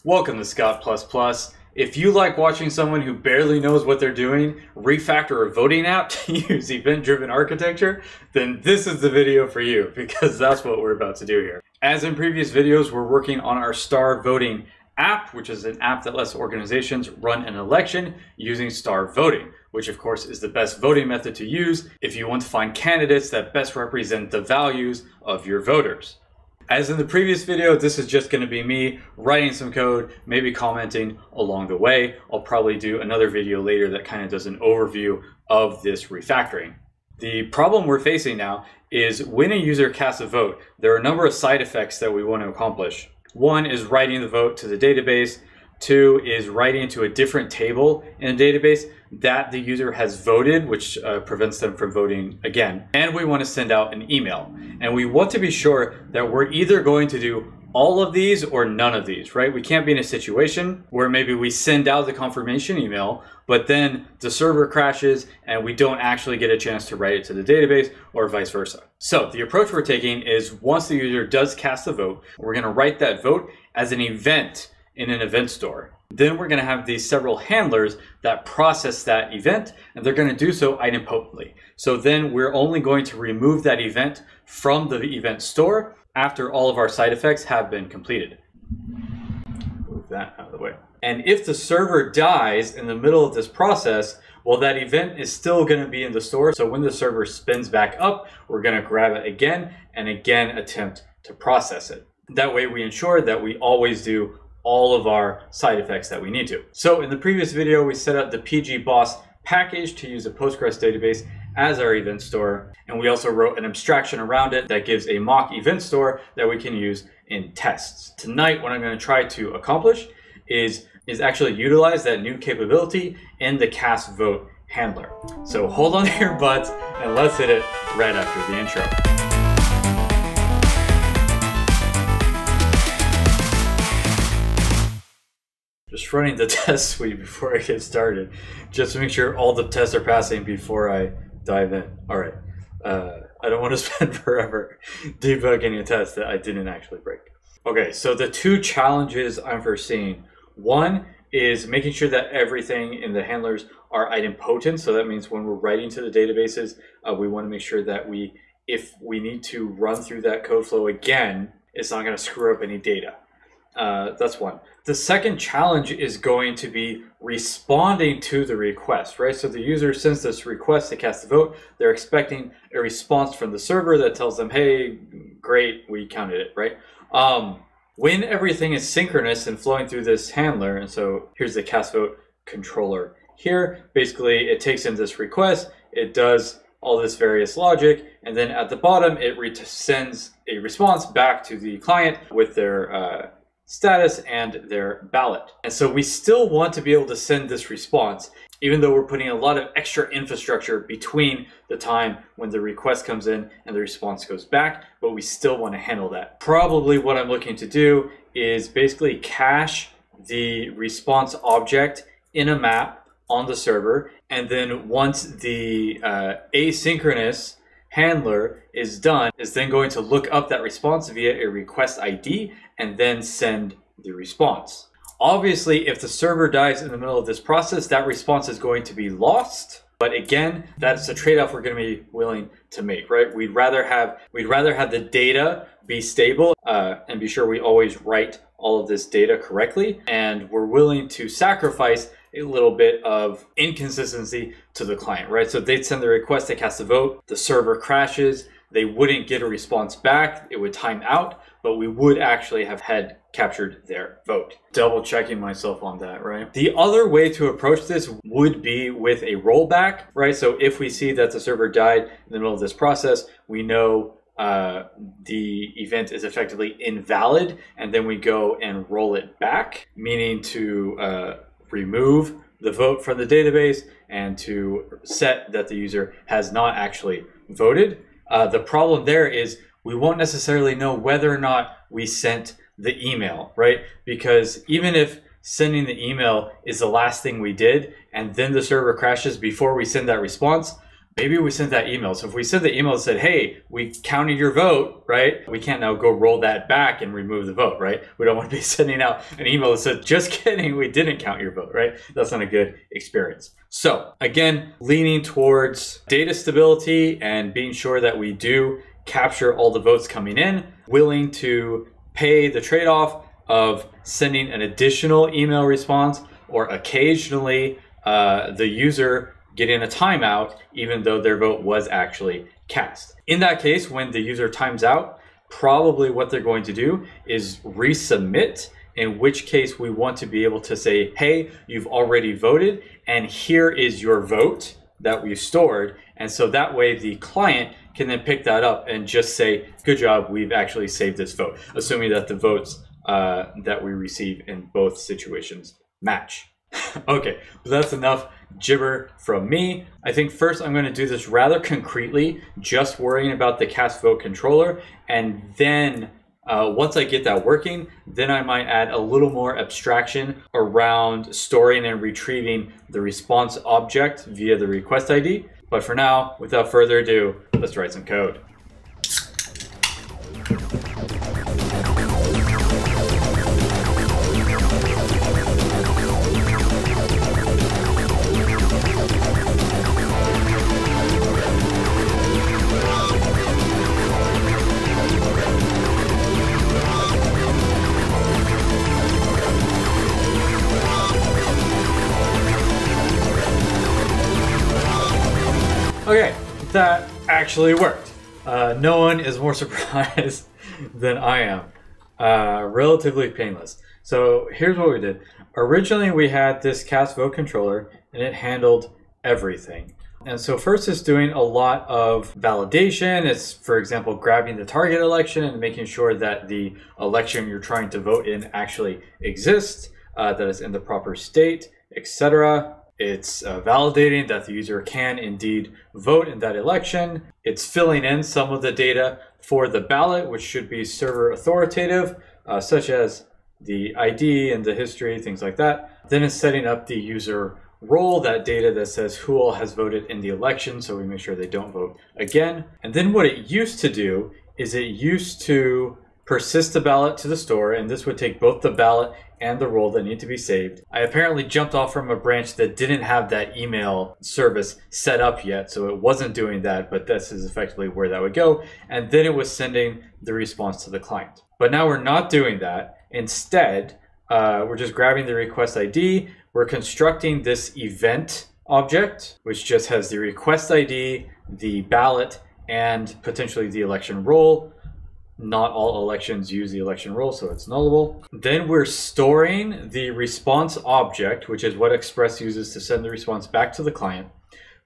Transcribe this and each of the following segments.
Welcome to Scott++. If you like watching someone who barely knows what they're doing refactor a voting app to use event-driven architecture, then this is the video for you, because that's what we're about to do here. As in previous videos, we're working on our star voting app, which is an app that lets organizations run an election using star voting, which of course is the best voting method to use if you want to find candidates that best represent the values of your voters. As in the previous video, this is just going to be me writing some code, maybe commenting along the way. I'll probably do another video later that kind of does an overview of this refactoring. The problem we're facing now is when a user casts a vote, there are a number of side effects that we want to accomplish. One is writing the vote to the database. Two is writing to a different table in a database that the user has voted, which prevents them from voting again. And we want to send out an email. And we want to be sure that we're either going to do all of these or none of these, right? We can't be in a situation where maybe we send out the confirmation email, but then the server crashes and we don't actually get a chance to write it to the database, or vice versa. So the approach we're taking is once the user does cast a vote, we're going to write that vote as an event in an event store. Then we're going to have these several handlers that process that event, and they're going to do so idempotently. So then we're only going to remove that event from the event store after all of our side effects have been completed. Move that out of the way. And if the server dies in the middle of this process, well, that event is still going to be in the store. So when the server spins back up, we're going to grab it again and again attempt to process it. That way we ensure that we always do all of our side effects that we need to. So in the previous video, we set up the pgboss package to use a Postgres database as our event store. And we also wrote an abstraction around it that gives a mock event store that we can use in tests. Tonight, what I'm going to try to accomplish is actually utilize that new capability in the cast vote handler. So hold on to your butts and let's hit it right after the intro. Just running the test suite before I get started, just to make sure all the tests are passing before I dive in. All right, I don't want to spend forever debugging a test that I didn't actually break. Okay, so the two challenges I'm foreseeing. One is making sure that everything in the handlers are idempotent. So that means when we're writing to the databases, we want to make sure that if we need to run through that code flow again, it's not going to screw up any data. That's one. The second challenge is going to be responding to the request, right? So the user sends this request to cast a vote. They're expecting a response from the server that tells them, hey, great, we counted it, right? When everything is synchronous and flowing through this handler, and so here's the cast vote controller here. Basically, it takes in this request, it does all this various logic, and then at the bottom, it sends a response back to the client with their status and their ballot. And so we still want to be able to send this response, even though we're putting a lot of extra infrastructure between the time when the request comes in and the response goes back, but we still want to handle that. Probably what I'm looking to do is basically cache the response object in a map on the server, and then once the asynchronous handler is done, is then going to look up that response via a request ID and then send the response. Obviously, if the server dies in the middle of this process, that response is going to be lost. But again, that's a trade-off we're going to be willing to make, right? We'd rather have the data be stable and be sure we always write all of this data correctly. And we're willing to sacrifice a little bit of inconsistency to the client, right? So they'd send the request to cast a vote, the server crashes, they wouldn't get a response back, it would time out, but we would actually have had captured their vote. Double checking myself on that, right? The other way to approach this would be with a rollback, right? So if we see that the server died in the middle of this process, we know the event is effectively invalid, and then we go and roll it back, meaning to remove the vote from the database and to set that the user has not actually voted. The problem there is we won't necessarily know whether or not we sent the email, right? Because even if sending the email is the last thing we did and then the server crashes before we send that response, maybe we sent that email. So if we sent the email that said, hey, we counted your vote, right? We can't now go roll that back and remove the vote, right? We don't want to be sending out an email that said, just kidding, we didn't count your vote, right? That's not a good experience. So again, leaning towards data stability and being sure that we do capture all the votes coming in, willing to pay the trade-off of sending an additional email response or occasionally the user getting a timeout even though their vote was actually cast. In that case, when the user times out, probably what they're going to do is resubmit, in which case we want to be able to say, hey, you've already voted and here is your vote that we've stored. And so that way the client can then pick that up and just say, good job, we've actually saved this vote, assuming that the votes that we receive in both situations match. Okay, that's enough gibber from me. I think first I'm going to do this rather concretely, just worrying about the cast vote controller, and then once I get that working, then I might add a little more abstraction around storing and retrieving the response object via the request ID. But for now, without further ado, let's write some code. Okay, that actually worked. No one is more surprised than I am. Relatively painless. So here's what we did. Originally we had this cast vote controller and it handled everything. And so first it's doing a lot of validation. It's, for example, grabbing the target election and making sure that the election you're trying to vote in actually exists, that it's in the proper state, etc. It's validating that the user can indeed vote in that election. It's filling in some of the data for the ballot, which should be server authoritative, such as the ID and the history, things like that. Then it's setting up the user role, that data that says who all has voted in the election, so we make sure they don't vote again. And then what it used to do is it used to persist the ballot to the store, and this would take both the ballot and the role that need to be saved. I apparently jumped off from a branch that didn't have that email service set up yet, so it wasn't doing that, but this is effectively where that would go. And then it was sending the response to the client. But now we're not doing that. Instead, we're just grabbing the request ID. We're constructing this event object, which just has the request ID, the ballot, and potentially the election role. Not all elections use the election role, so it's nullable. Then we're storing the response object, which is what Express uses to send the response back to the client.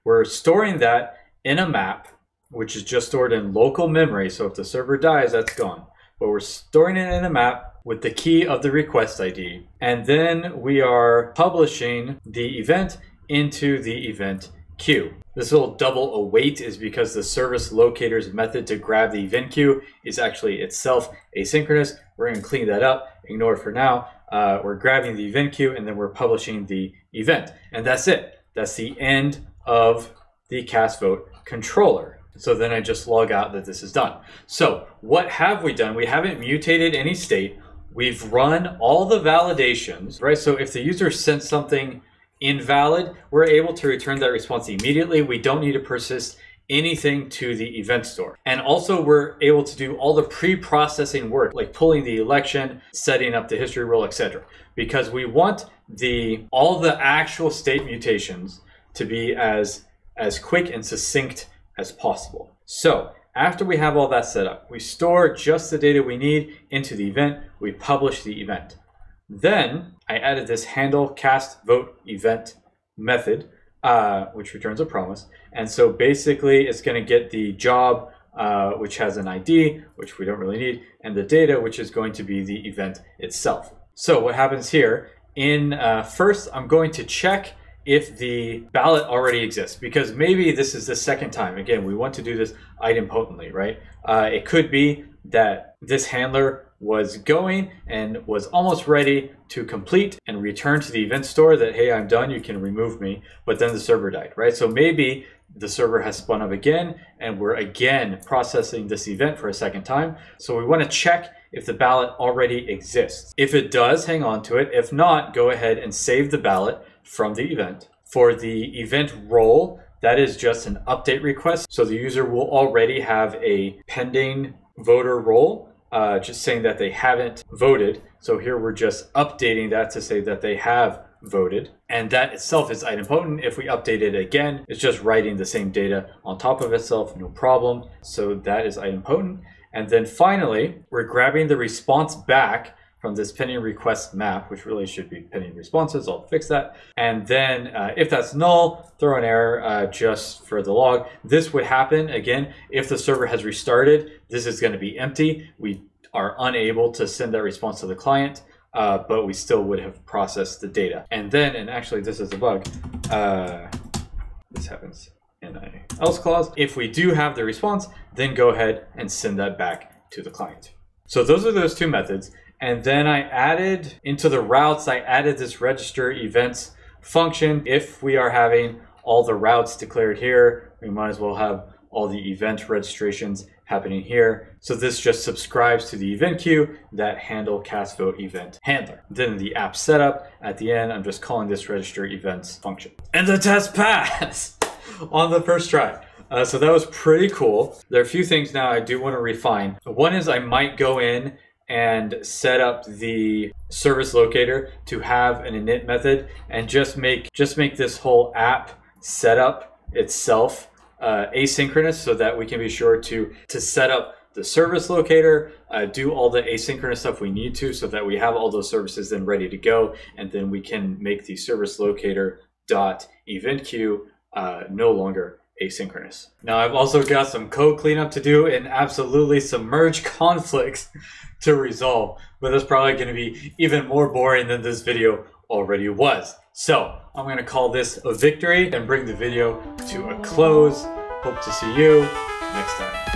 We're storing that in a map, which is just stored in local memory. So if the server dies, that's gone. But we're storing it in a map with the key of the request ID. And then we are publishing the event into the event queue. This little double await is because the service locator's method to grab the event queue is actually itself asynchronous. We're going to clean that up, ignore it for now. We're grabbing the event queue and then we're publishing the event. And that's it. That's the end of the cast vote controller. So then I just log out that this is done. So what have we done? We haven't mutated any state. We've run all the validations, right? So if the user sent something invalid, we're able to return that response immediately. We don't need to persist anything to the event store. And also we're able to do all the pre-processing work, like pulling the election, setting up the history role, etc. Because we want all the actual state mutations to be as quick and succinct as possible. So after we have all that set up, we store just the data we need into the event, we publish the event. Then I added this handle cast vote event method, which returns a promise. And so basically it's going to get the job, which has an ID, which we don't really need, and the data, which is going to be the event itself. So what happens here, first I'm going to check if the ballot already exists, because maybe this is the second time. Again, we want to do this idempotently, right? It could be that this handler was going and was almost ready to complete and return to the event store that, hey, I'm done, you can remove me, but then the server died, right? So maybe the server has spun up again, and we're again processing this event for a second time. So we want to check if the ballot already exists. If it does, hang on to it. If not, go ahead and save the ballot from the event. For the event role, that is just an update request. So the user will already have a pending voter role, just saying that they haven't voted. So here we're just updating that to say that they have voted, and that itself is idempotent. If we update it again, it's just writing the same data on top of itself, no problem. So that is idempotent. And then finally, we're grabbing the response back from this pending request map, which really should be pending responses. I'll fix that. And then if that's null, throw an error just for the log. This would happen again if the server has restarted. This is going to be empty. We are unable to send that response to the client. But we still would have processed the data. And then, and actually this is a bug, this happens in an else clause. If we do have the response, then go ahead and send that back to the client. So those are those two methods. And then I added into the routes, I added this register events function. If we are having all the routes declared here, we might as well have all the event registrations happening here. So this just subscribes to the event queue that handle cast vote event handler. Then the app setup at the end, I'm just calling this register events function. And the test passed on the first try. So that was pretty cool. There are a few things now I do want to refine. One is I might go in and set up the service locator to have an init method and just make this whole app setup itself asynchronous, so that we can be sure to set up the service locator, do all the asynchronous stuff we need to, so that we have all those services then ready to go, and then we can make the service locator dot event queue no longer asynchronous. Now I've also got some code cleanup to do and absolutely some merge conflicts to resolve, but that's probably going to be even more boring than this video already was. So I'm going to call this a victory and bring the video to a close. Hope to see you next time.